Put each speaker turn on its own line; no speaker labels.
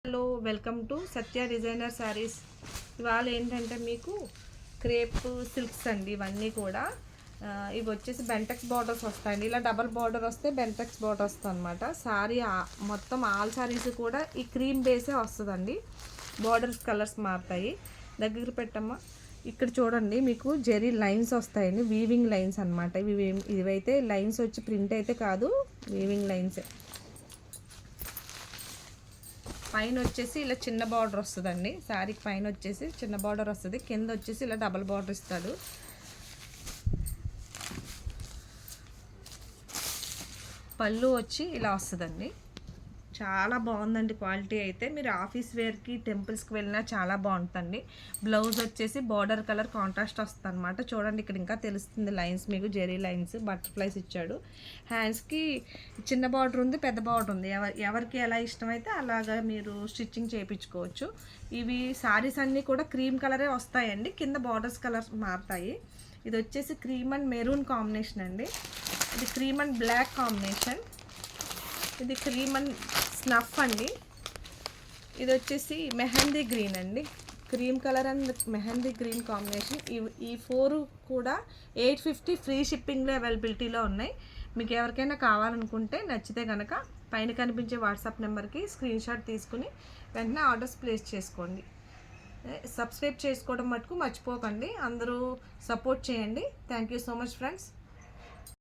Hello, welcome to Satya designer saris. ఇవాళ ఏంటంటే మీకు క్రేప్ సిల్క్స్ అండి. ఇవన్నీ కూడా ఇవి వచ్చేసి బెంటెక్స్ బార్డర్స్ వస్తాయండి. ఇలా డబల్ బార్డర్ వస్తే బెంటెక్స్ బార్డర్ వస్తుంది అనమాట. శారీ మొత్తం ఆల్ శారీస్ కూడా ఈ క్రీమ్ బేసే వస్తుందండి. బార్డర్స్ కలర్స్ మారుతాయి. దగ్గర పెట్టమ్మా. ఇక్కడ చూడండి, మీకు జెరీ లైన్స్ వస్తాయండి. వీవింగ్ లైన్స్ అనమాట. ఇవైతే లైన్స్ వచ్చి ప్రింట్ అయితే కాదు, వీవింగ్ లైన్సే. పైన వచ్చేసి ఇలా చిన్న బార్డర్ వస్తుందండి. శారీకి పైన వచ్చేసి చిన్న బార్డర్ వస్తుంది, కింద వచ్చేసి ఇలా డబల్ బార్డర్ ఇస్తాడు. పళ్ళు వచ్చి ఇలా వస్తుందండి. చాలా బాగుందండి క్వాలిటీ అయితే. మీరు ఆఫీస్ వేర్కి, టెంపుల్స్కి వెళ్ళినా చాలా బాగుంటుంది. బ్లౌజ్ వచ్చేసి బార్డర్ కలర్ కాంట్రాస్ట్ వస్తుంది అనమాట. చూడండి, ఇక్కడ ఇంకా తెలుస్తుంది లైన్స్, మీకు జెరీ లైన్స్, బటర్ఫ్లైస్ ఇచ్చాడు. హ్యాండ్స్కి చిన్న బార్డర్ ఉంది, పెద్ద బార్డర్ ఉంది. ఎవరికి ఎలా ఇష్టమైతే అలాగా మీరు స్టిచ్చింగ్ చేయించుకోవచ్చు. ఇవి సారీస్ అన్నీ కూడా క్రీమ్ కలరే వస్తాయండి, కింద బార్డర్స్ కలర్స్ మారుతాయి. ఇది వచ్చేసి క్రీమ్ అండ్ మెరూన్ కాంబినేషన్ అండి. ఇది క్రీమ్ అండ్ బ్లాక్ కాంబినేషన్. ఇది క్రీమ్ అండ్ స్నఫ్ అండి. ఇది వచ్చేసి మెహందీ గ్రీన్ అండి. Cream colour and mehndi green combination. ఈ 4 కూడా 850 ఫ్రీ షిప్పింగ్లో అవైలబిలిటీలో ఉన్నాయి. మీకు ఎవరికైనా కావాలనుకుంటే, నచ్చితే కనుక పైన కనిపించే వాట్సాప్ నెంబర్కి స్క్రీన్ షాట్ తీసుకుని వెంటనే ఆర్డర్స్ ప్లేస్ చేసుకోండి. సబ్స్క్రైబ్ చేసుకోవడం మటుకు మర్చిపోకండి. అందరూ సపోర్ట్ చేయండి. Thank you so much friends.